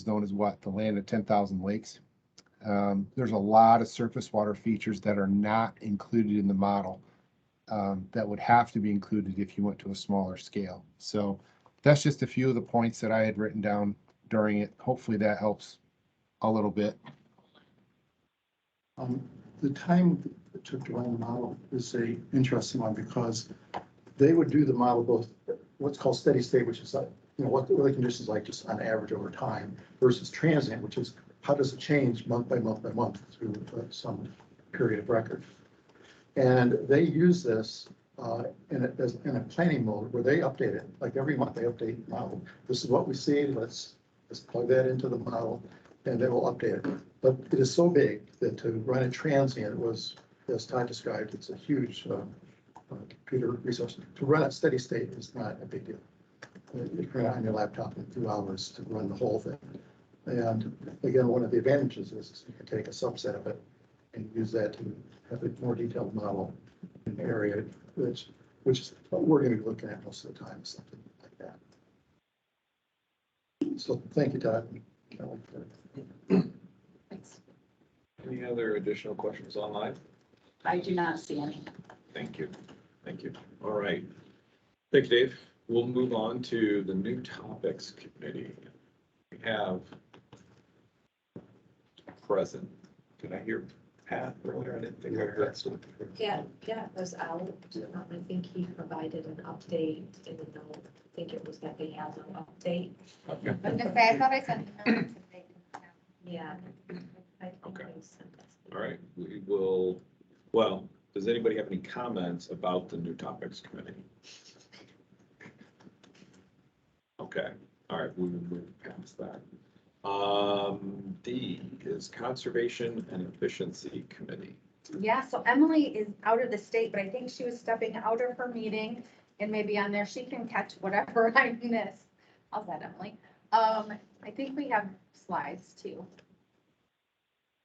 known as what? The land of 10,000 lakes. There's a lot of surface water features that are not included in the model that would have to be included if you went to a smaller scale. So that's just a few of the points that I had written down during it. Hopefully that helps a little bit. The time it took to run the model is a interesting one because they would do the model both what's called steady state, which is like, what the conditions like just on average over time, versus transient, which is how does it change month by month by month through some period of record. And they use this in a planning mode where they update it. Like every month they update the model. This is what we see. Let's plug that into the model and they will update it. But it is so big that to run it transient was, as Todd described, it's a huge computer resource. To run at steady state is not a big deal. You can run it on your laptop in 2 hours to run the whole thing. And again, one of the advantages is you can take a subset of it and use that to have a more detailed model in an area, which is what we're going to be looking at most of the time, something like that. So thank you, Todd. Thanks. Any other additional questions online? I do not see any. Thank you. Thank you. All right. Thank you, Dave. We'll move on to the new topics committee. We have present. Did I hear Pat earlier? I didn't think I heard that. Yeah, it was out. I think he provided an update in the note. I think it was that they have an update. Okay. I was gonna say, I thought I sent a note today. Yeah. I think Okay. they sent us. All right. We will, well, does anybody have any comments about the new topics committee? Okay. All right. We will move past that. D is Conservation and Efficiency Committee. Yeah, so Emily is out of the state, but I think she was stepping out of her meeting and maybe on there she can catch whatever I miss. How's that, Emily? I think we have slides too.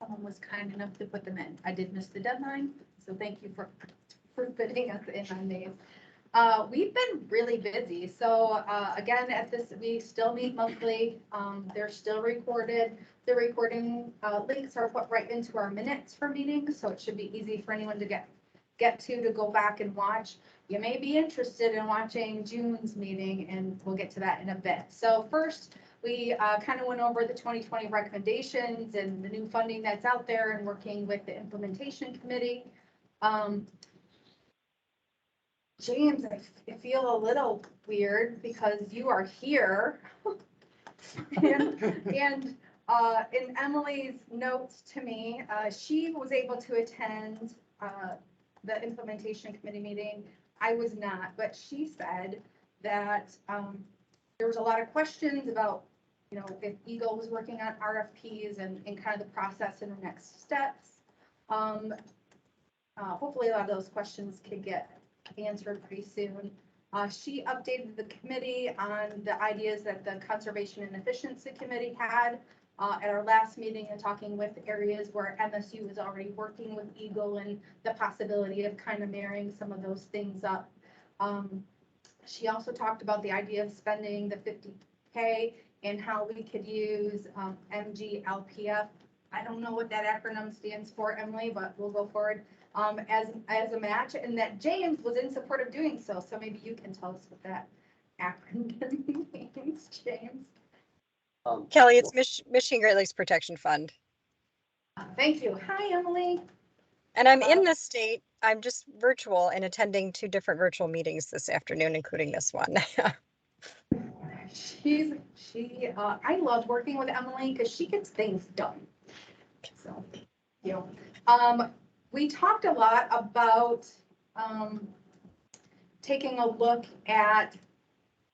Someone was kind enough to put them in. I did miss the deadline, so thank you for fitting us in on these. We've been really busy. So again, at this, we still meet monthly. They're still recorded. The recording links are put right into our minutes for meetings, so it should be easy for anyone to get to go back and watch. You may be interested in watching June's meeting, and we'll get to that in a bit. So first, we kind of went over the 2020 recommendations and the new funding that's out there and working with the implementation committee. James, I feel a little weird because you are here. and in Emily's notes to me, she was able to attend the implementation committee meeting. I was not, but she said that there was a lot of questions about, if EGLE was working on RFPs and kind of the process and the next steps. Hopefully a lot of those questions could get answered pretty soon. She updated the committee on the ideas that the Conservation and Efficiency Committee had at our last meeting, and talking with areas where MSU is already working with EGLE and the possibility of kind of marrying some of those things up. She also talked about the idea of spending the $50K and how we could use MGLPF. I don't know what that acronym stands for, Emily, but we'll go forward. As a match, and that James was in support of doing so. So maybe you can tell us what that acronym means, James. Kelly, it's Michigan Great Lakes Protection Fund. Thank you. Hi, Emily. And I'm in the state. I'm just virtual and attending 2 different virtual meetings this afternoon, including this one. I love working with Emily because she gets things done. So, we talked a lot about taking a look at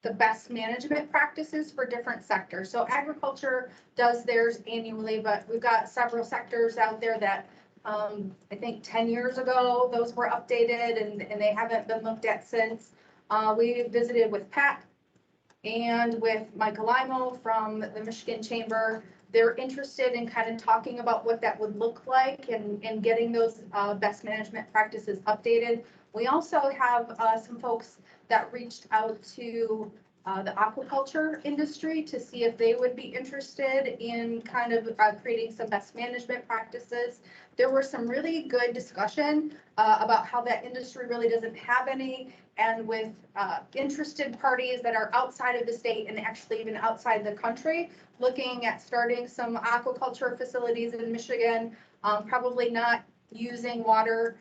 the best management practices for different sectors. So agriculture does theirs annually, but we've got several sectors out there that I think 10 years ago, those were updated and they haven't been looked at since. We visited with Pat and with Michael Limo from the Michigan Chamber. They're interested in kind of talking about what that would look like and getting those best management practices updated. We also have some folks that reached out to the aquaculture industry to see if they would be interested in kind of creating some best management practices. There were some really good discussion about how that industry really doesn't have any, and with interested parties that are outside of the state and actually even outside the country, looking at starting some aquaculture facilities in Michigan, probably not using water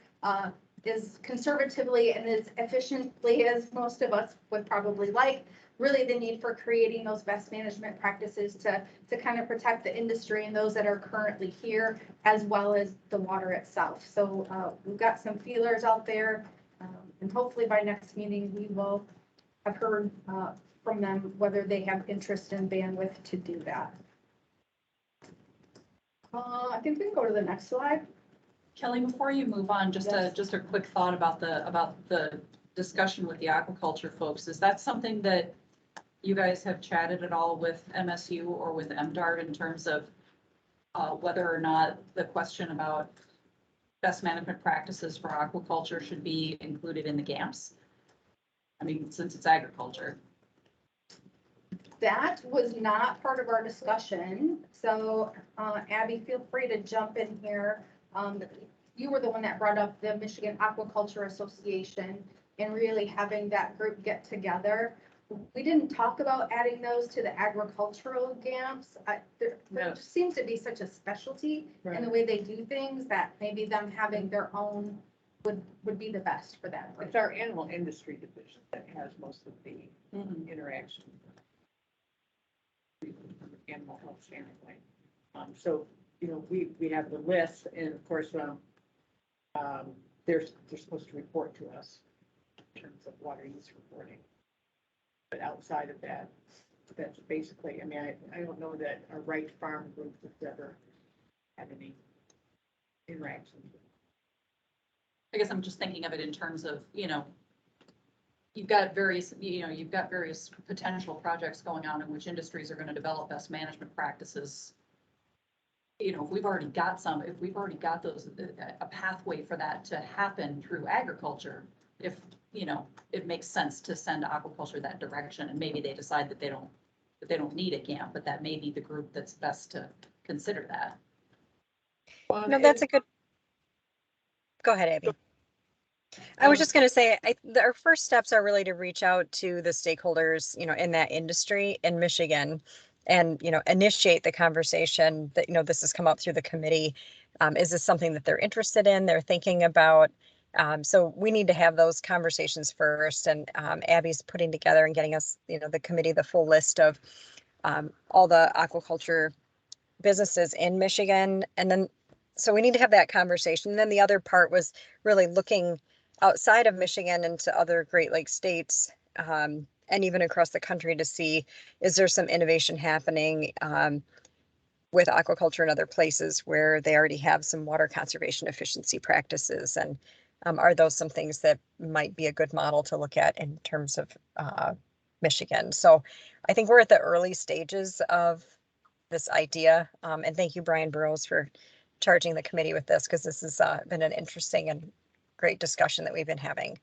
as conservatively and as efficiently as most of us would probably like. Really the need for creating those best management practices to kind of protect the industry and those that are currently here, as well as the water itself. So we've got some feelers out there, and hopefully by next meeting, we will have heard from them whether they have interest and bandwidth to do that. I think we can go to the next slide. Kelly, before you move on, just a quick thought about the discussion with the aquaculture folks. Is that something that you guys have chatted at all with MSU or with MDART in terms of whether or not the question about best management practices for aquaculture should be included in the GAMPs? I mean, since it's agriculture. That was not part of our discussion. So Abby, feel free to jump in here. You were the one that brought up the Michigan Aquaculture Association and really having that group get together. We didn't talk about adding those to the agricultural GAMPs. There seems to be such a specialty in the way they do things that maybe them having their own would be the best for them. It's our animal industry division that has most of the interaction. Animal health standpoint. So, you know, we have the list, and of course, they're supposed to report to us in terms of water use reporting. But outside of that, that's basically, I mean, I don't know that a Right Farm group has ever had any interaction. I guess I'm just thinking of it in terms of, you've got various potential projects going on in which industries are going to develop best management practices. If we've already got those, a pathway for that to happen through agriculture, if, it makes sense to send aquaculture that direction, and maybe they decide that they don't need a GAMP, but that may be the group that's best to consider that. Well, No, that's a good. Go ahead, Abby. I was just going to say, our first steps are really to reach out to the stakeholders, in that industry in Michigan, and, initiate the conversation that, this has come up through the committee. Is this something that they're interested in, they're thinking about? So we need to have those conversations first, and Abby's putting together and getting us, the committee, the full list of all the aquaculture businesses in Michigan. And then, so we need to have that conversation. And then the other part was really looking outside of Michigan into other Great Lakes states, and even across the country to see, is there some innovation happening with aquaculture in other places where they already have some water conservation efficiency practices, and are those some things that might be a good model to look at in terms of Michigan? So I think we're at the early stages of this idea, and thank you, Brian Burrows, for charging the committee with this, because this has been an interesting and great discussion that we've been having.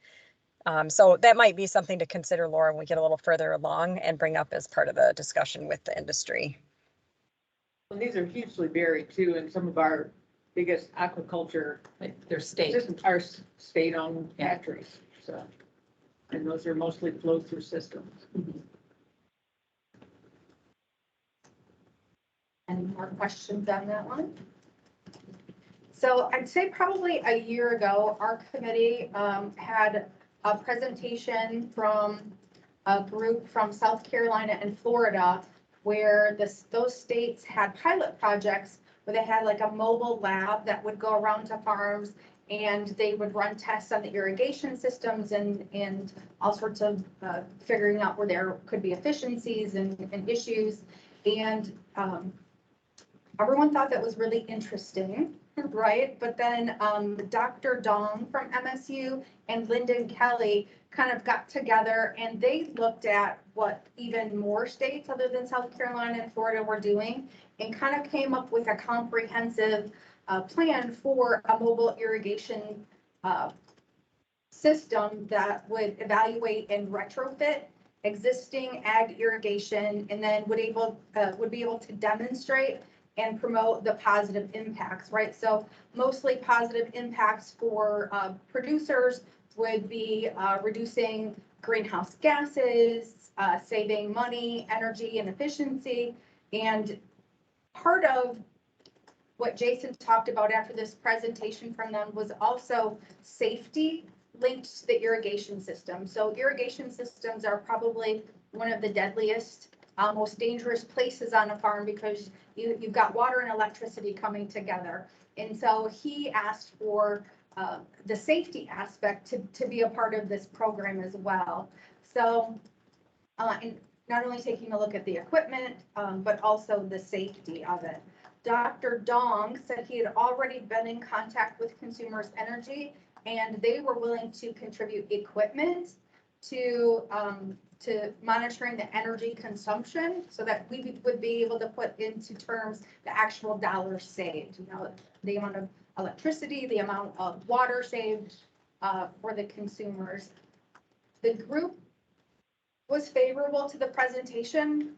So that might be something to consider, Laura, when we get a little further along, and bring up as part of the discussion with the industry. Well, these are hugely varied too, and some of our biggest aquaculture They're state. systems are state-owned hatcheries. So, and those are mostly flow-through systems. Any more questions on that one? So I'd say probably a year ago, our committee had a presentation from a group from South Carolina and Florida, where those states had pilot projects where they had like a mobile lab that would go around to farms, and they would run tests on the irrigation systems and all sorts of figuring out where there could be efficiencies and issues. And everyone thought that was really interesting, right? But then Dr. Dong from MSU and Lyndon Kelly kind of got together, and they looked at what even more states other than South Carolina and Florida were doing, and kind of came up with a comprehensive plan for a mobile irrigation system that would evaluate and retrofit existing ag irrigation, and then would be able to demonstrate and promote the positive impacts, right? So mostly positive impacts for producers would be reducing greenhouse gases, saving money, energy, and efficiency. And part of what Jason talked about after this presentation from them was also safety linked to the irrigation system. So irrigation systems are probably one of the deadliest, most dangerous places on a farm because you've got water and electricity coming together. And so he asked for the safety aspect to be a part of this program as well. So and not only taking a look at the equipment, but also the safety of it. Dr. Dong said he had already been in contact with Consumers Energy, and they were willing to contribute equipment to monitoring the energy consumption so that we would be able to put into terms the actual dollars saved, you know, the amount of electricity, the amount of water saved for the consumers. The group was favorable to the presentation.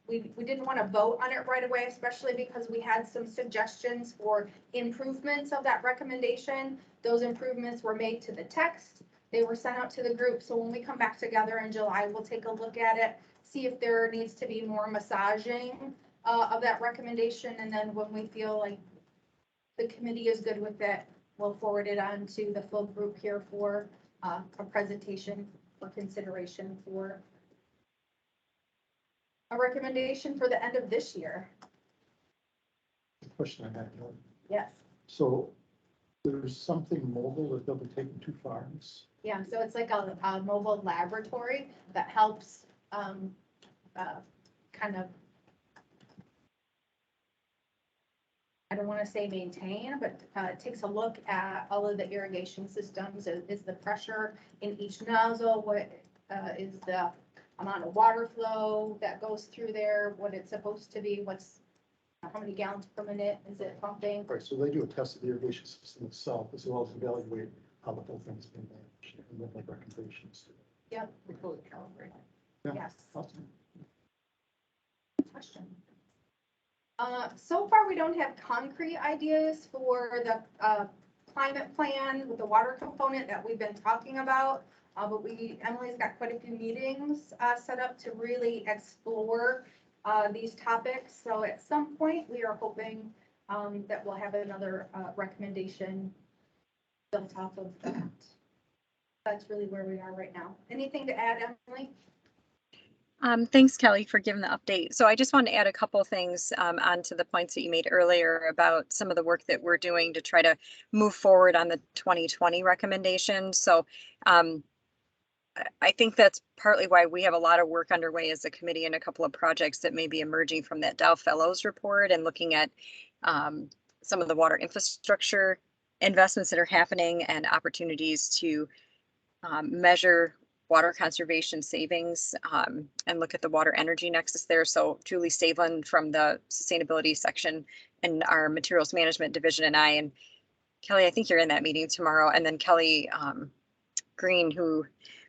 We didn't want to vote on it right away, especially because we had some suggestions for improvements of that recommendation. Those improvements were made to the text. They were sent out to the group. So when we come back together in July, we'll take a look at it, see if there needs to be more massaging of that recommendation. And then when we feel like the committee is good with it, we'll forward it on to the full group here for a presentation for consideration for a recommendation for the end of this year. Question I had, Yes. so there's something mobile that they'll be taking to farms? Yeah, so it's like a mobile laboratory that helps kind of, I don't want to say maintain, but takes a look at all of the irrigation systems. Is the pressure in each nozzle? What is the amount of water flow that goes through there? What it's supposed to be? How many gallons per minute is it pumping? Right, so they do a test of the irrigation system itself as well as evaluate how the whole thing's been managed and then make recommendations. Yep. We fully calibrate. Yeah. Yes. Awesome. Question. So far, we don't have concrete ideas for the climate plan with the water component that we've been talking about. But Emily's got quite a few meetings set up to really explore these topics. So at some point, we are hoping that we'll have another recommendation built off of that. That's really where we are right now. Anything to add, Emily? Thanks, Kelly, for giving the update. So I just want to add a couple things onto the points that you made earlier about some of the work that we're doing to try to move forward on the 2020 recommendation. So I think that's partly why we have a lot of work underway as a committee and a couple of projects that may be emerging from that Dow Fellows report and looking at some of the water infrastructure investments that are happening and opportunities to measure water conservation savings and look at the water energy nexus there. So Julie Stavelin from the sustainability section in our materials management division and I, and Kelly, I think you're in that meeting tomorrow. And then Kelly Green, who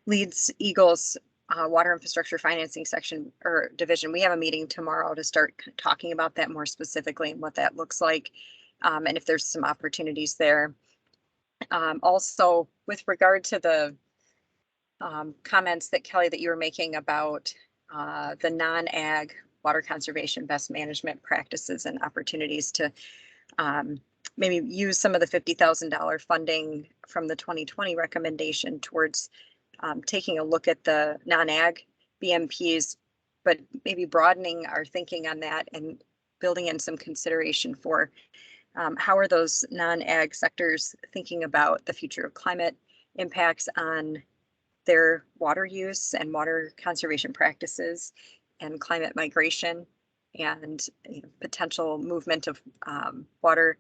leads EGLE's water infrastructure financing section or division. We have a meeting tomorrow to start talking about that more specifically and what that looks like. And if there's some opportunities there. Also, with regard to the comments that Kelly, that you were making about the non-ag water conservation best management practices and opportunities to maybe use some of the $50,000 funding from the 2020 recommendation towards taking a look at the non-ag BMPs, but maybe broadening our thinking on that and building in some consideration for how are those non-ag sectors thinking about the future of climate impacts on their water use and water conservation practices and climate migration and potential movement of water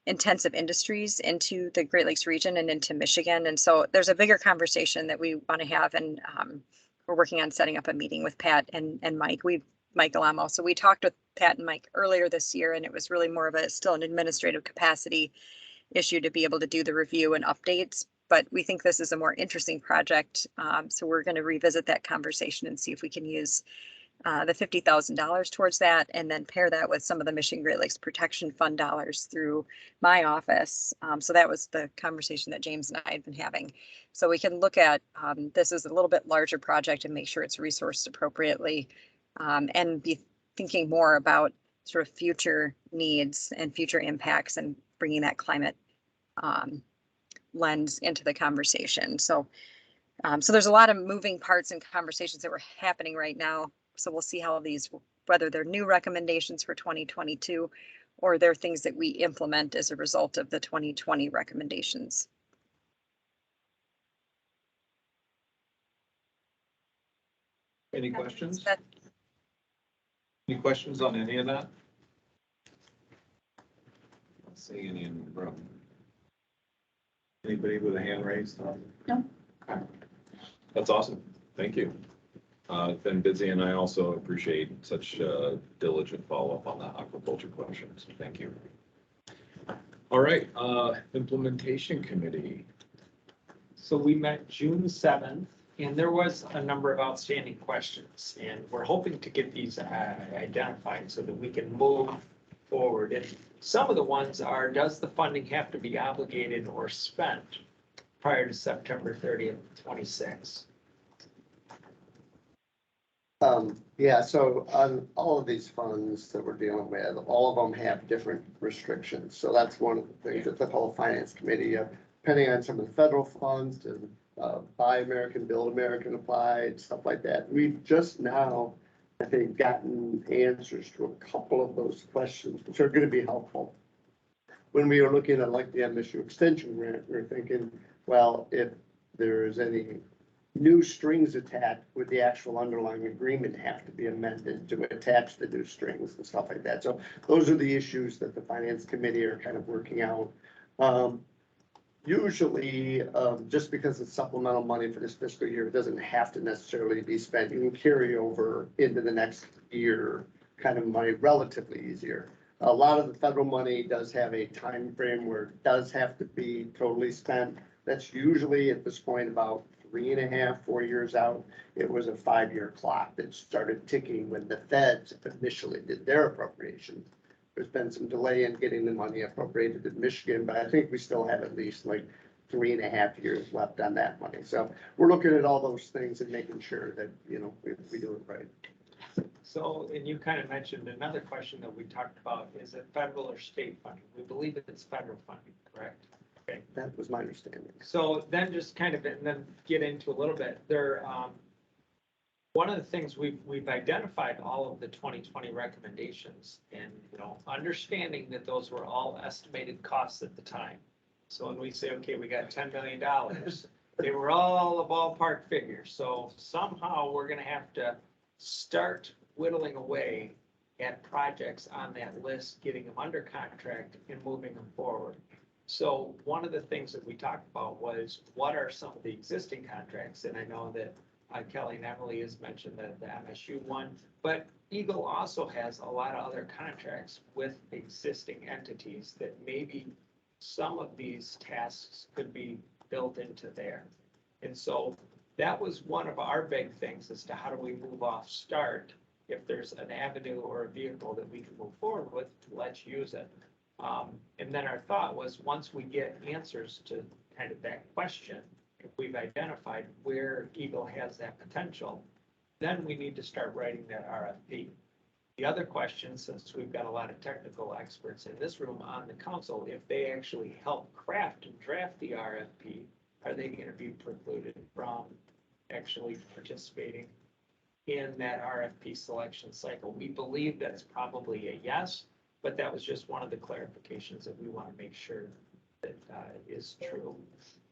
intensive industries into the Great Lakes region and into Michigan. And so there's a bigger conversation that we want to have. And we're working on setting up a meeting with Pat and Mike. Mike Alamo. So we talked with Pat and Mike earlier this year, and it was really more of still an administrative capacity issue to be able to do the review and updates. but we think this is a more interesting project. So we're going to revisit that conversation and see if we can use the $50,000 towards that, and then pair that with some of the Michigan Great Lakes Protection Fund dollars through my office. So that was the conversation that James and I had been having. So we can look at this as a little bit larger project and make sure it's resourced appropriately, and be thinking more about sort of future needs and future impacts and bringing that climate lens into the conversation. So there's a lot of moving parts and conversations that were happening right now. So we'll see how these, whether they're new recommendations for 2022 or they're things that we implement as a result of the 2020 recommendations. Any questions? That- Any questions on any of that? Not seeing any in the room. Anybody with a hand raised? No. Okay. That's awesome. Thank you. It's been busy, and I also appreciate such diligent follow-up on the aquaculture questions. Thank you. All right, implementation committee. So we met June 7th, and there was a number of outstanding questions, and we're hoping to get these identified so that we can move forward. And some of the ones are, does the funding have to be obligated or spent prior to September 30th, 26? Yeah, so on all of these funds that we're dealing with, all of them have different restrictions. So that's one of the things that the whole finance committee, depending on some of the federal funds, to Buy American, Build American applied, stuff like that. We've just now, I think, gotten answers to a couple of those questions, which are going to be helpful. When we were looking at like the MSU extension grant, we were thinking, well, if there's any new strings attached, with the actual underlying agreement have to be amended to attach the new strings and stuff like that. So those are the issues that the finance committee are kind of working out. Usually, just because it's supplemental money for this fiscal year, it doesn't have to necessarily be spent. You can carry over into the next year kind of money relatively easier. A lot of the federal money does have a time frame where it does have to be totally spent. That's usually at this point about 3.5, 4 years out. It was a 5-year clock that started ticking when the feds initially did their appropriation. There's been some delay in getting the money appropriated in Michigan, but I think we still have at least like 3.5 years left on that money. So we're looking at all those things and making sure that, you know, we do it right. So, and you kind of mentioned another question that we talked about, is it federal or state funding? We believe it's federal funding, correct? Okay. That was my understanding. So then just kind of, and then get into a little bit there. One of the things we've identified all of the 2020 recommendations, and, you know, understanding that those were all estimated costs at the time. So when we say, okay, we got $10 million, they were all a ballpark figure. So somehow we're going to have to start whittling away at projects on that list, getting them under contract and moving them forward. So one of the things that we talked about was, what are some of the existing contracts? And I know that Kelly and Emily has mentioned that the MSU one, but EGLE also has a lot of other contracts with existing entities that maybe some of these tasks could be built into there. And so that was one of our big things as to how do we move off start. If there's an avenue or a vehicle that we can move forward with, let's use it. And then our thought was, once we get answers to kind of that question, if we've identified where EGLE has that potential, then we need to start writing that RFP. The other question, since we've got a lot of technical experts in this room on the council, if they actually help craft and draft the RFP, are they going to be precluded from actually participating in that RFP selection cycle? We believe that's probably a yes, but that was just one of the clarifications that we want to make sure that is true.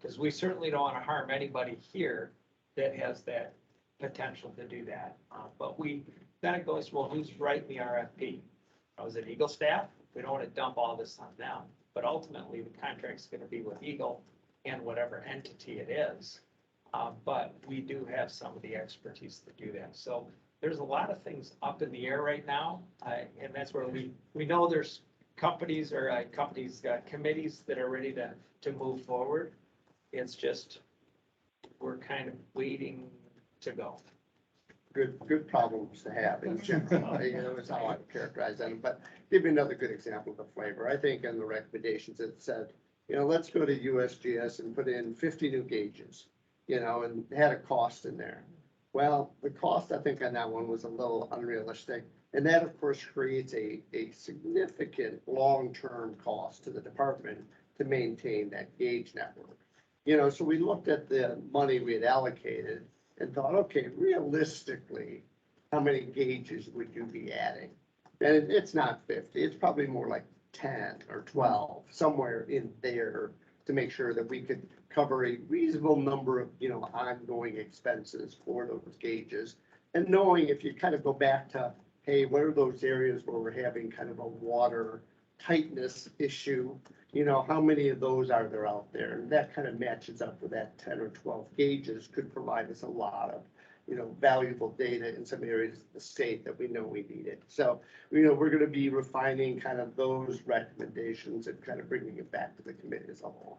Because we certainly don't want to harm anybody here that has that potential to do that. But then it goes, well, who's writing the RFP? Is it EGLE staff? We don't want to dump all this on them, but ultimately the contract's going to be with EGLE and whatever entity it is. But we do have some of the expertise to do that. So there's a lot of things up in the air right now. And that's where we know there's companies or committees that are ready to move forward. It's just, we're kind of waiting to go. Good problems to have in general, you know, is how I would characterize them. But give me another good example of the flavor. I think in the recommendations it said, you know, let's go to USGS and put in 50 new gauges, you know, and had a cost in there. Well, the cost, I think on that one was a little unrealistic. And that of course creates a significant long-term cost to the department to maintain that gauge network. You know, so we looked at the money we had allocated and thought, okay, realistically, how many gauges would you be adding? And it's not 50, it's probably more like 10 or 12, somewhere in there to make sure that we could cover a reasonable number of, you know, ongoing expenses for those gauges. And knowing if you kind of go back to, hey, what are those areas where we're having kind of a water tightness issue? You know, how many of those are there out there? And that kind of matches up with that 10 or 12 gauges could provide us a lot of, you know, valuable data in some areas of the state that we know we needed. So, you know, we're going to be refining kind of those recommendations and kind of bringing it back to the committee as a whole.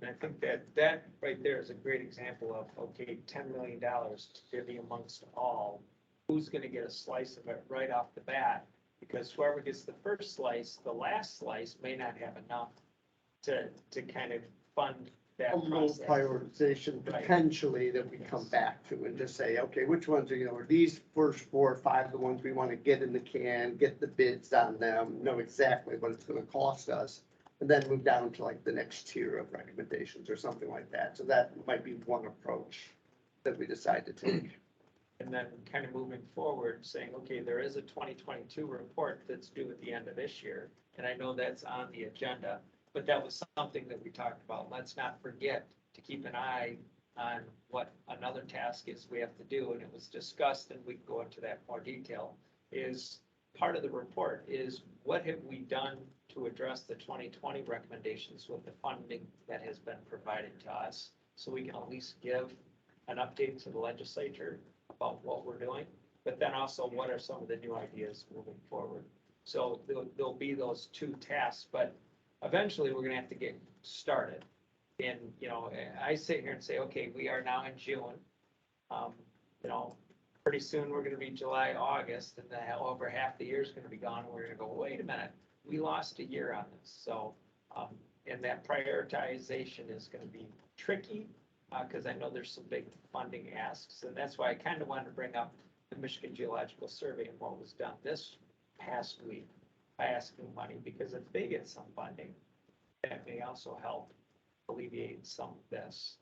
And I think that right there is a great example of, okay, $10 million to divvy amongst all. Who's going to get a slice of it right off the bat? Because whoever gets the first slice, the last slice may not have enough to kind of fund that A little process. prioritization Right. potentially that we come back to and just say, okay, which ones are, you know, are these first 4 or 5 the ones we want to get in the can, get the bids on them, know exactly what it's going to cost us, and then move down to like the next tier of recommendations or something like that. So that might be one approach that we decide to take. And then kind of moving forward, saying, okay, there is a 2022 report that's due at the end of this year. And I know that's on the agenda, but that was something that we talked about. Let's not forget to keep an eye on what another task is we have to do. And it was discussed, and we can go into that more detail, is part of the report is what have we done to address the 2020 recommendations with the funding that has been provided to us? So we can at least give an update to the legislature about what we're doing, but then also what are some of the new ideas moving forward. So there'll be those 2 tasks, but eventually we're gonna have to get started. And, you know, I sit here and say, okay, we are now in June. You know, pretty soon we're gonna be July, August, and then over half the year is gonna be gone. We're gonna go, wait a minute, we lost a year on this. So, and that prioritization is gonna be tricky. Because I know there's some big funding asks, and that's why I kind of wanted to bring up the Michigan Geological Survey and what was done this past week by asking money, because if they get some funding, that may also help alleviate some of this.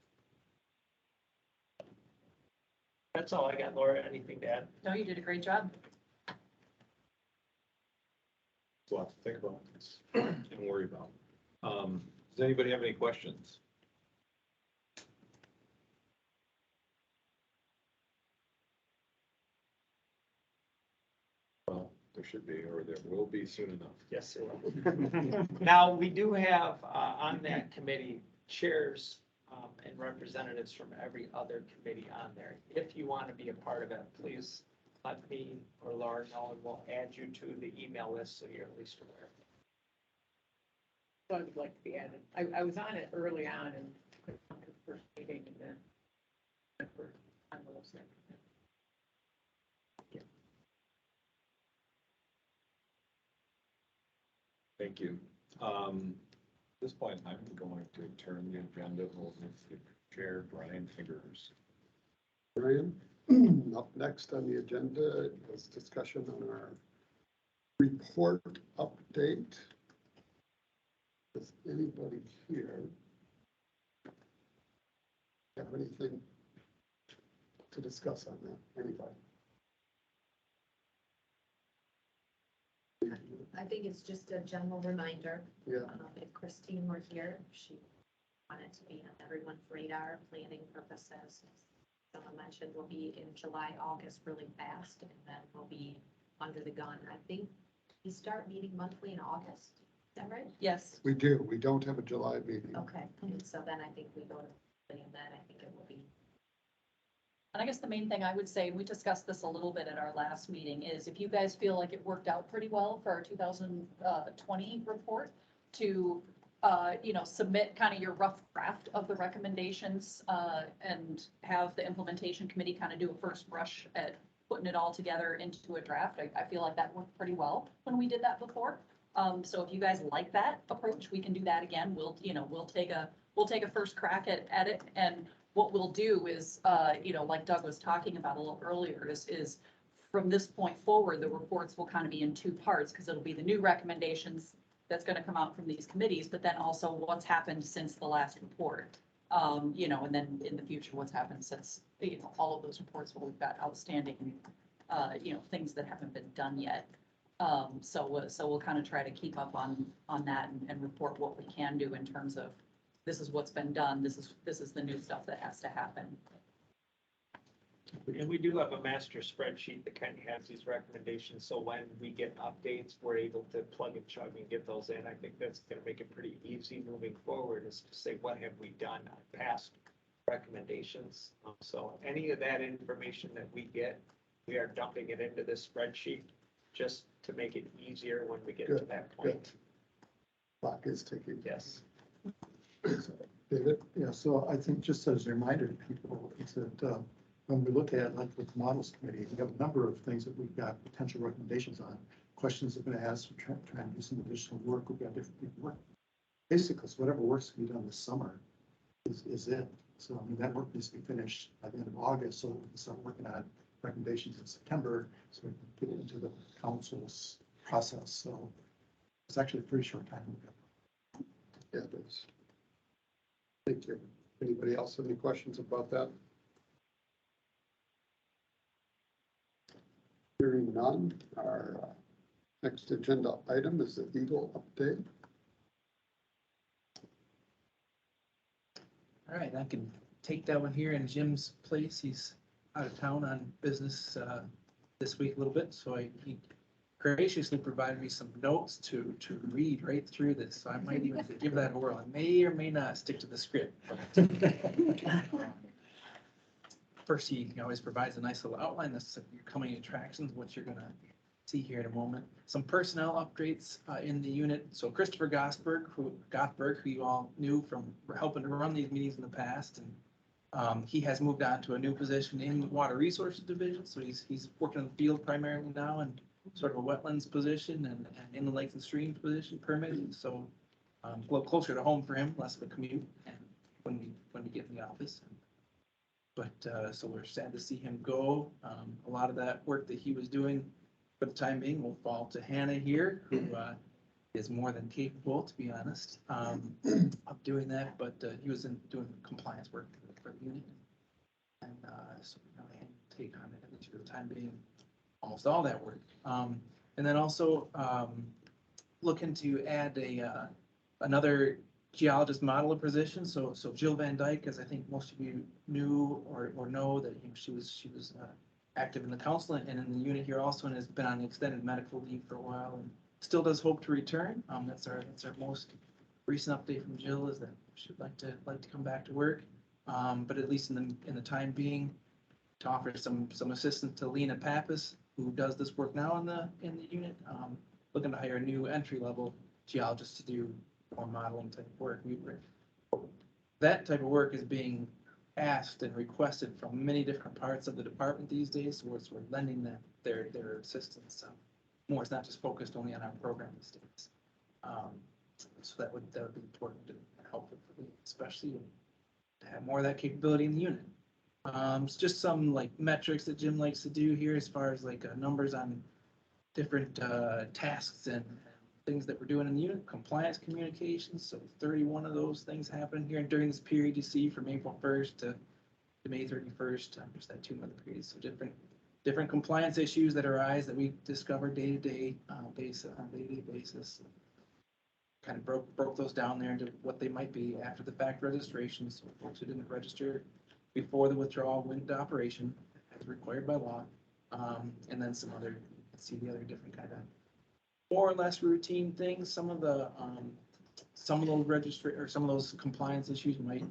That's all I got, Laura. Anything to add? No, you did a great job. It's a lot to think about and worry about. Does anybody have any questions? Well, there should be, or there will be soon enough. Yes, sir. Now, we do have on that committee chairs and representatives from every other committee on there. If you want to be a part of it, please let me or Laura know, and we'll add you to the email list so you're at least aware. So I would like to be added. I was on it early on and couldn't come to the first meeting and then on the website. Thank you. At this point, I'm going to turn the agenda over to Chair Brian Fingers. Brian, up next on the agenda is discussion on our report update. Does anybody here have anything to discuss on that? Anybody? I think it's just a general reminder. Yeah. If Christine were here, she wanted to be on everyone's radar, planning purposes. Someone mentioned we'll be in July, August really fast, and then we'll be under the gun. I think we start meeting monthly in August. Is that right? Yes. We do. We don't have a July meeting. Okay, and so then I think we go to, and then I think it will be. And I guess the main thing I would say, we discussed this a little bit at our last meeting, is if you guys feel like it worked out pretty well for our 2020 report, to submit kind of your rough draft of the recommendations, and have the implementation committee kind of do a first brush at putting it all together into a draft. I feel like that worked pretty well when we did that before. So if you guys like that approach, we can do that again. We'll take a first crack at it. And what we'll do is, like Doug was talking about a little earlier, is from this point forward, the reports will kind of be in two parts, because it'll be the new recommendations that's going to come out from these committees, but then also what's happened since the last report. And then in the future, what's happened since, all of those reports, what we've got outstanding, things that haven't been done yet. So we'll kind of try to keep up on that and report what we can do in terms of, this is what's been done, this is the new stuff that has to happen. And we do have a master spreadsheet that kind of has these recommendations, so when we get updates, we're able to plug and chug and get those in. I think that's gonna make it pretty easy moving forward, is to say, what have we done on past recommendations? So any of that information that we get, we are dumping it into this spreadsheet, just to make it easier when we get to that point. Clock is ticking. Yes. David? Yeah, so I think just as a reminder to people, is that when we look at, like with the models committee, we have a number of things that we've got potential recommendations on. Questions have been asked, we're trying to do some additional work, we've got different people work. Basically, so whatever works to be done this summer is it. So I mean, that work needs to be finished by the end of August, so we can start working on recommendations in September, so we can get it into the council's process. So it's actually a pretty short time. Yeah, it is. Thank you. Anybody else have any questions about that? Hearing none, our next agenda item is the EGLE update. All right, I can take that one here in Jim's place. He's out of town on business this week a little bit, so he graciously provided me some notes to read right through this. So I might even give that a whirl. I may or may not stick to the script. First, he always provides a nice little outline. That's your coming attractions, what you're gonna see here in a moment. Some personnel updates in the unit. So Christopher Gothberg, who you all knew from helping to run these meetings in the past, and he has moved on to a new position in the Water Resources Division. So he's working in the field primarily now, and sort of a wetlands position and in the lakes and streams position permitting. So a little closer to home for him, less of a commute, and when we get in the office. But so we're sad to see him go. A lot of that work that he was doing for the time being will fall to Hannah here, who is more than capable, to be honest, of doing that. But he was doing compliance work for the unit, and so Hannah will take on it, at least for the time being, almost all that work. And then also looking to add another geologist modeler position. So Jill Van Dyke, as I think most of you knew or know, that she was active in the council and in the unit here also, and has been on extended medical leave for a while, and still does hope to return. That's our most recent update from Jill, is that she'd like to come back to work. But at least in the time being, to offer some assistance to Lena Pappas, who does this work now in the unit, looking to hire a new entry-level geologist to do more modeling type work. That type of work is being asked and requested from many different parts of the department these days, so we're lending them their assistance more. It's not just focused only on our program these days. So that would be important and helpful for me, especially to have more of that capability in the unit. It's just some like metrics that Jim likes to do here, as far as like numbers on different tasks and things that we're doing in the unit. Compliance communications, so 31 of those things happen here during this period you see, from April 1st to May 31st. Just that 2-month period. So different compliance issues that arise that we discover day-to-day basis. Kind of broke those down there into what they might be after the fact registrations. So folks who didn't register before the withdrawal went into operation as required by law. And then some other, see the other different kind of more or less routine things. Some of those registry or some of those compliance issues might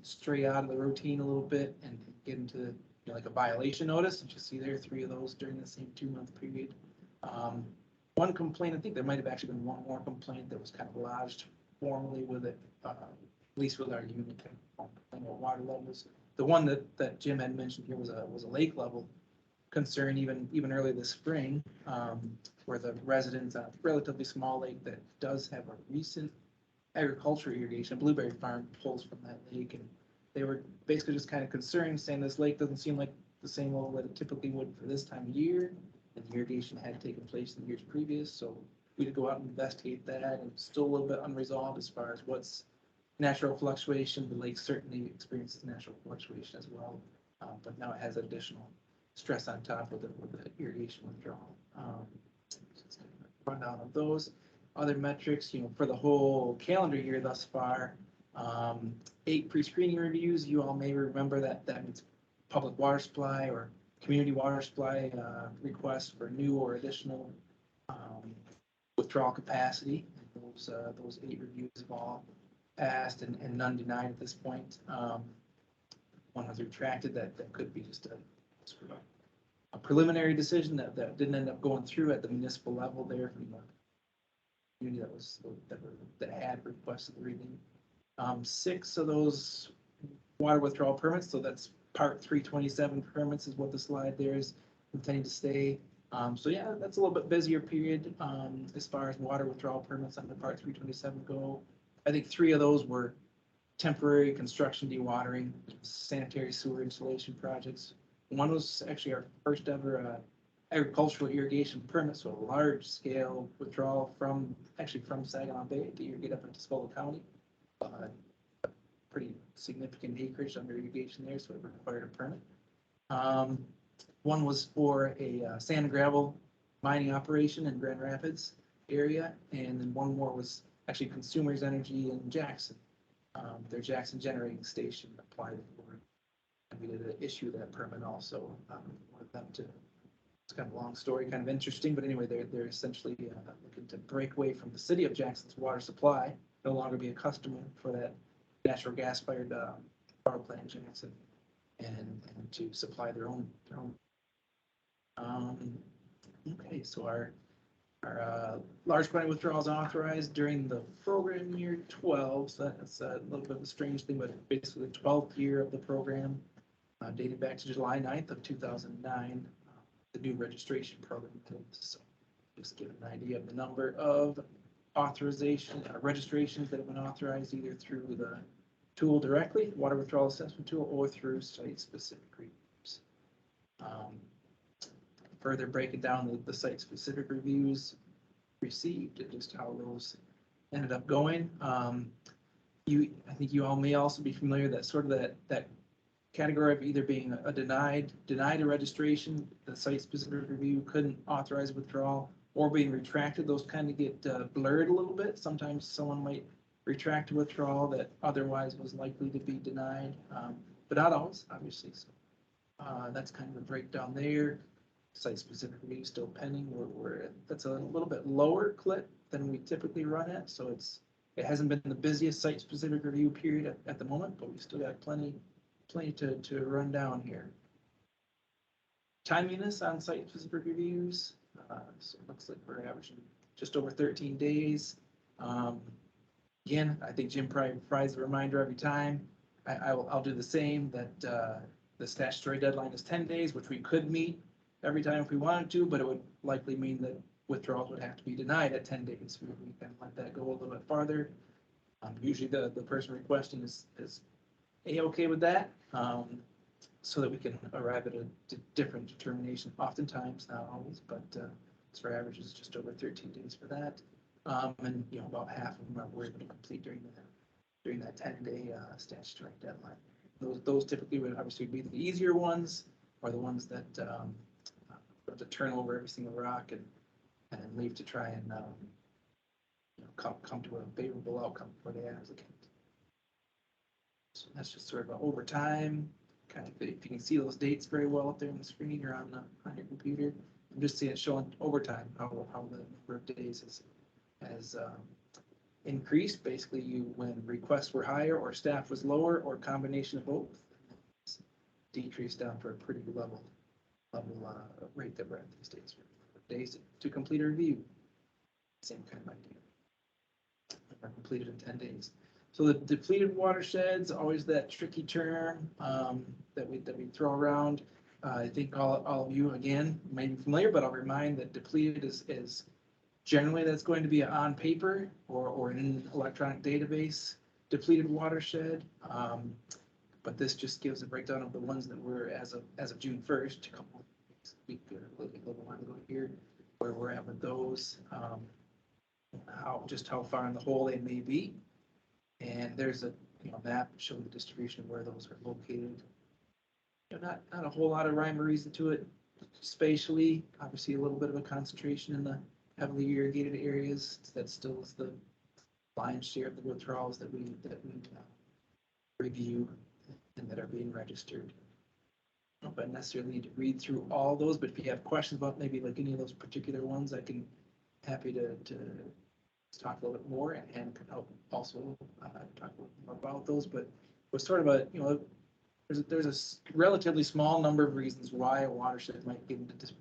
stray out of the routine a little bit and get into like a violation notice. You see there 3 of those during the same 2-month period. One complaint, I think there might have actually been one more complaint that was kind of lodged formally with it, at least with our unit, water levels. The one that Jim had mentioned here was a lake level concern even earlier this spring, where the residents on a relatively small lake that does have a recent agricultural irrigation, a blueberry farm pulls from that lake, and they were basically just kind of concerned, saying this lake doesn't seem like the same level that it typically would for this time of year, and the irrigation had taken place in the years previous, so we had to go out and investigate that, and still a little bit unresolved as far as what's natural fluctuation. The lake certainly experiences natural fluctuation as well, but now it has additional stress on top with the irrigation withdrawal. So it's kind of a rundown of those. Other metrics, for the whole calendar year thus far, 8 pre-screening reviews. You all may remember that means public water supply or community water supply requests for new or additional withdrawal capacity. Those 8 reviews have all passed and none denied at this point. One was retracted. That could be just a preliminary decision that didn't end up going through at the municipal level there from the community that had requested the review. 6 of those water withdrawal permits, so that's part 327 permits is what the slide there is intending to stay. So yeah, that's a little bit busier period as far as water withdrawal permits under part 327 go. I think 3 of those were temporary construction dewatering, sanitary sewer installation projects. One was actually our first ever agricultural irrigation permit, so a large scale withdrawal from Saginaw Bay to irrigate up into Swallow County. Pretty significant acreage under irrigation there, so it required a permit. One was for a sand and gravel mining operation in Grand Rapids area, and then one more was actually Consumers Energy in Jackson. Their Jackson generating station applied for, and we did issue that permit also. Wanted them to, it's kind of a long story, kind of interesting, but anyway, they're essentially looking to break away from the city of Jackson's water supply, no longer be a customer for that natural gas fired power plant in Jackson, and to supply their own. Okay, so our large quantity withdrawals authorized during the program year 12. So that's a little bit of a strange thing, but basically the 12th year of the program, dated back to July 9th of 2009, the new registration program. So just give an idea of the number of authorization, registrations that have been authorized either through the tool directly, water withdrawal assessment tool, or through site-specific reviews. Further breaking down the site-specific reviews received and just how those ended up going. I think you all may also be familiar that sort of that category of either being a denied a registration, the site-specific review couldn't authorize withdrawal, or being retracted. Those kind of get blurred a little bit. Sometimes someone might retract a withdrawal that otherwise was likely to be denied, but not always, obviously. So that's kind of a breakdown there. Site-specific review still pending. That's a little bit lower clip than we typically run at, so it hasn't been the busiest site-specific review period at the moment, but we still got plenty to run down here. Timeliness on site-specific reviews, so it looks like we're averaging just over 13 days. Again, I think Jim probably provides a reminder every time. I'll do the same, that the statutory deadline is 10 days, which we could meet every time if we wanted to, but it would likely mean that withdrawals would have to be denied at 10 days. We can let that go a little bit farther. Usually the person requesting is A-okay with that, so that we can arrive at a different determination, oftentimes, not always, but our average is just over 13 days for that. And about half of them we're able to complete during that 10-day statutory deadline. Those typically would obviously be the easier ones, or the ones that have to turn over every single rock and leave to try and come to a favorable outcome for the applicant. So that's just sort of over time. Kind of, if you can see those dates very well up there on the screen or on your computer, I'm just seeing it showing over time how the number of days has increased. Basically, when requests were higher or staff was lower or a combination of both, decreased down to a pretty level rate that we're at these days. Days to complete a review. Same kind of idea. are completed in 10 days. So the depleted watersheds, always that tricky term that we throw around. I think all of you, again, may be familiar, but I'll remind that depleted is generally that's going to be on paper or in an electronic database, depleted watershed. But this just gives a breakdown of the ones that were as of June 1st, a couple of weeks, a little while ago here, where we're at with those, how far in the hole they may be. And there's a map showing the distribution of where those are located. Not a whole lot of rhyme or reason to it spatially. Obviously, a little bit of a concentration in the heavily irrigated areas. That still is the lion's share of the withdrawals that we review and that are being registered. I don't know if I necessarily need to read through all those, but if you have questions about maybe like any of those particular ones, I can happy to talk a little bit more and can help also talk a little more about those. But was sort of a there's a relatively small number of reasons why a watershed might get into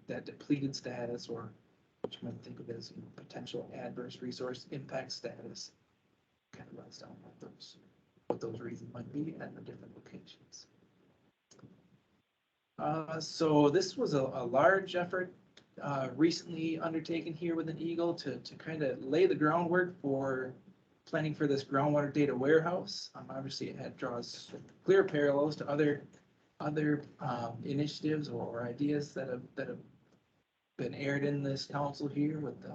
that depleted status, or what you might think of as potential adverse resource impact status. Kind of runs down what those reasons might be at the different locations. So this was a large effort recently undertaken here within EGLE to kind of lay the groundwork for planning for this groundwater data warehouse. Obviously, it draws clear parallels to other initiatives or ideas that have been aired in this council here with the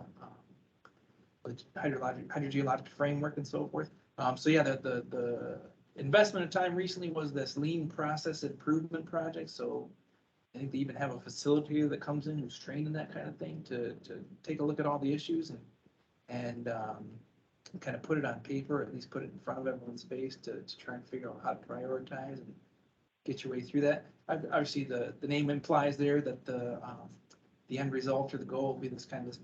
hydrogeologic framework and so forth. So yeah, the investment of time recently was this lean process improvement project. So I think they even have a facilitator that comes in who's trained in that kind of thing to take a look at all the issues and kind of put it on paper, at least put it in front of everyone's face to try and figure out how to prioritize and get your way through that. Obviously, the name implies there that the end result or the goal will be this kind of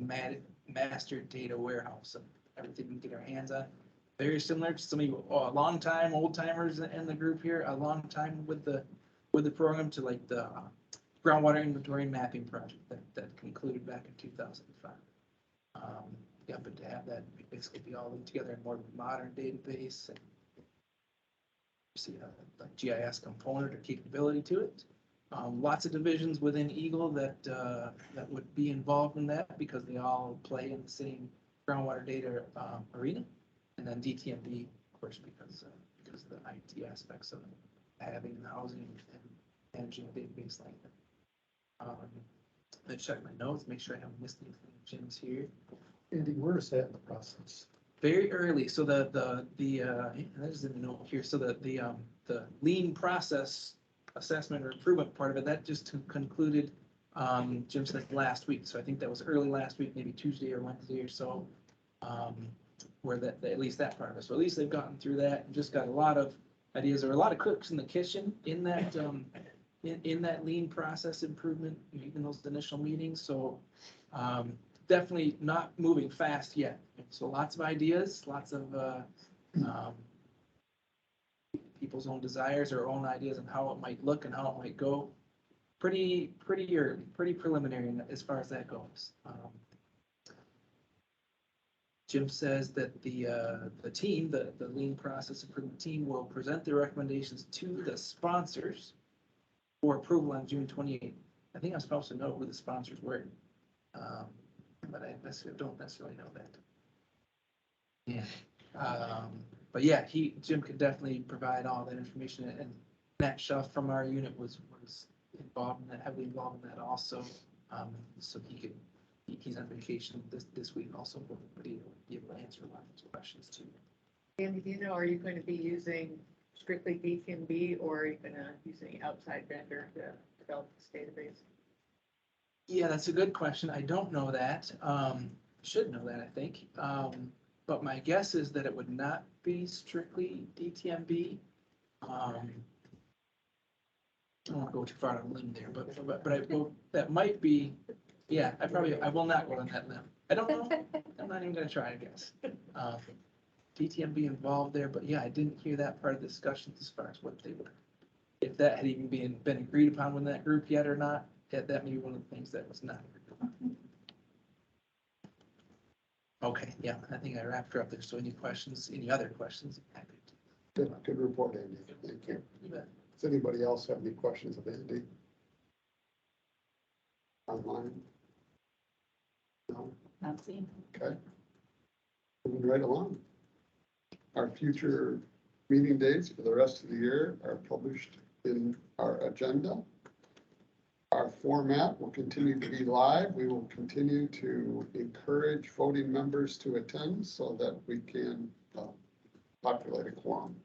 master data warehouse of everything we can get our hands on. Very similar to some of you old timers in the group here, a long time with the program, to like the groundwater inventory and mapping project that concluded back in 2005. Yeah, but to have that basically be all linked together in more of a modern database and see a GIS component or capability to it. Lots of divisions within EGLE that would be involved in that because they all play in the same groundwater data arena. And then DTMB, of course, because of the IT aspects of having and housing and managing a database like that. Let's check my notes, make sure I haven't missed anything. Jim's here. Andy, where is that in the process? Very early. So that is in the note here. So the lean process assessment or improvement part of it, that just concluded, Jim said last week. So I think that was early last week, maybe Tuesday or Wednesday or so, where at least that part of it. So at least they've gotten through that and just got a lot of ideas. There are a lot of cooks in the kitchen in that, in that lean process improvement, even those initial meetings. So, definitely not moving fast yet. So lots of ideas, lots of people's own desires or own ideas on how it might look and how it might go. Pretty early, pretty preliminary as far as that goes. Jim says that the team, the lean process improvement team, will present their recommendations to the sponsors for approval on June 28th. I think I'm supposed to know who the sponsors were. But I don't necessarily know that. Yeah. But yeah, Jim could definitely provide all that information, and Matt Schuff from our unit was involved in that, heavily involved in that also. So he's on vacation this week also, but he'll be able to answer a lot of those questions too. Andy, do you know, are you going to be using strictly DTMB, or are you going to use any outside vendor to develop this database? Yeah, that's a good question. I don't know that. Should know that, I think. But my guess is that it would not be strictly DTMB. I don't want to go too far on a limb there, but that might be. Yeah, I will not go on that limb. I don't know. I'm not even going to try, I guess. DTMB involved there, but yeah, I didn't hear that part of the discussion as far as what they would, if that had even been agreed upon with that group yet or not. That may be one of the things that was not agreed upon. Okay, yeah, I think I wrapped her up there. So any questions, any other questions? Happy to. Good report, Andy. Thank you. You bet. Does anybody else have any questions of Andy? Online? No? Not seen. Okay. Moving right along. Our future meeting dates for the rest of the year are published in our agenda. Our format will continue to be live. We will continue to encourage voting members to attend so that we can populate a quorum.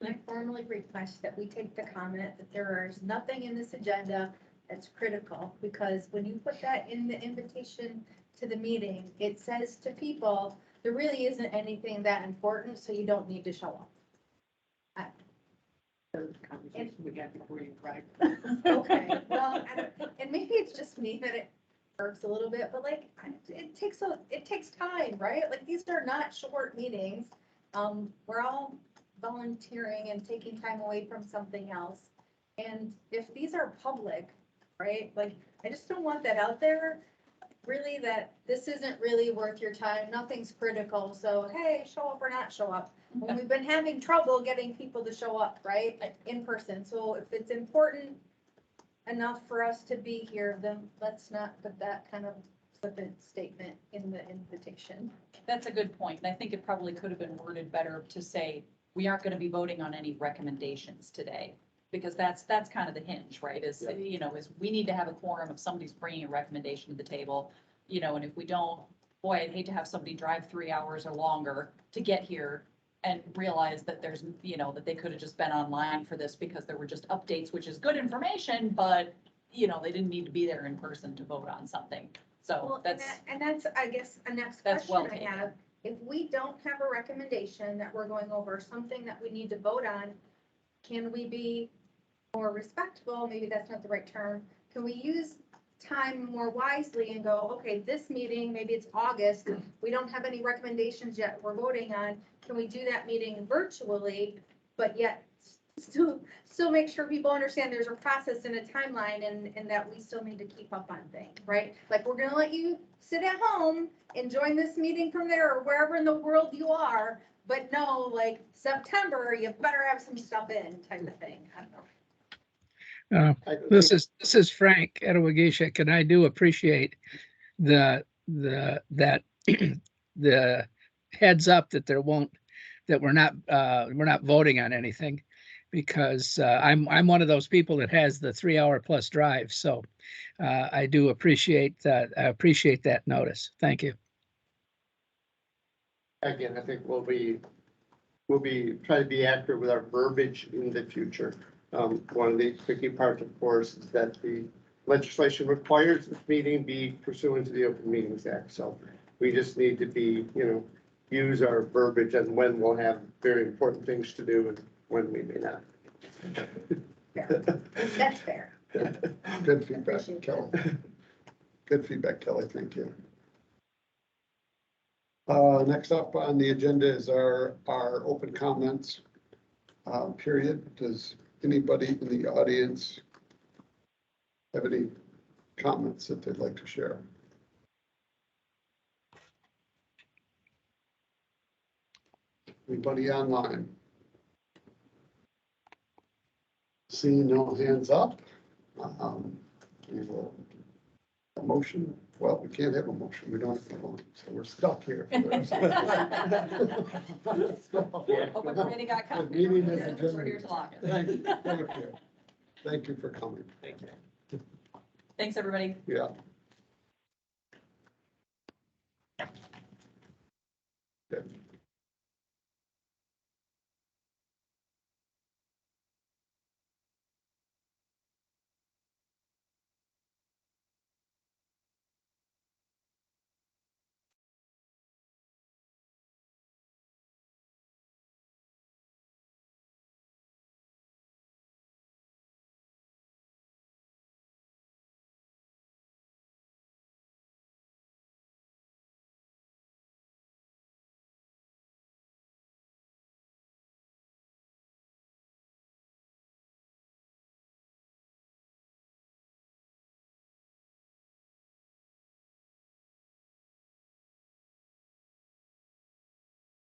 I formally request that we take the comment that there is nothing in this agenda that's critical, because when you put that in the invitation to the meeting, it says to people, there really isn't anything that important, so you don't need to show up. The conversation we had before you cried. Okay, well, and maybe it's just me that it irks a little bit, but like, it takes time, right? Like, these are not short meetings. We're all volunteering and taking time away from something else. And if these are public, right, like, I just don't want that out there, really, that this isn't really worth your time, nothing's critical, so hey, show up or not show up. When we've been having trouble getting people to show up, right, like, in person, so if it's important enough for us to be here, then let's not put that kind of flippant statement in the invitation. That's a good point, and I think it probably could have been worded better to say, we aren't gonna be voting on any recommendations today. Because that's kind of the hinge, right, is, you know, is we need to have a quorum if somebody's bringing a recommendation to the table, you know, and if we don't, boy, I'd hate to have somebody drive 3 hours or longer to get here and realize that there's, you know, that they could have just been online for this because there were just updates, which is good information, but, you know, they didn't need to be there in person to vote on something. So Well, that's, and that's, I guess, a next That's question well I taken. have. If we don't have a recommendation that we're going over, something that we need to vote on, can we be more respectful? Maybe that's not the right term. Can we use time more wisely and go, okay, this meeting, maybe it's August, we don't have any recommendations yet we're voting on. Can we do that meeting virtually, but yet still make sure people understand there's a process and a timeline, and that we still need to keep up on things, right? Like, we're gonna let you sit at home and join this meeting from there or wherever in the world you are, but no, like, September, you better have some stuff in, type of thing. I don't know. This This is Frank Edewagisha, and I do appreciate that the heads up that we're not voting on anything, because I'm one of those people that has the 3 hour plus drive. So I do appreciate that. I appreciate that notice. Thank you. Again, I think we'll try to be accurate with our verbiage in the future. One of the tricky parts, of course, is that the legislation requires this meeting be pursuant to the Open Meetings Act. So we just need to be, use our verbiage and when we'll have very important things to do and when we may not. That's fair. Good feedback, Kelly. Good feedback, Kelly. Thank you. Next up on the agenda is our open comments period. Does anybody in the audience have any comments that they'd like to share? Anybody online? Seeing no hands up, we will, a motion. Well, we can't have a motion. We don't have a motion, so we're stuck here. For the rest of the Open committee got The covered. meeting is We're adjourned. here till August. Thank you. Thank you. Thank you for coming. Thank you. Thanks, everybody. Yeah.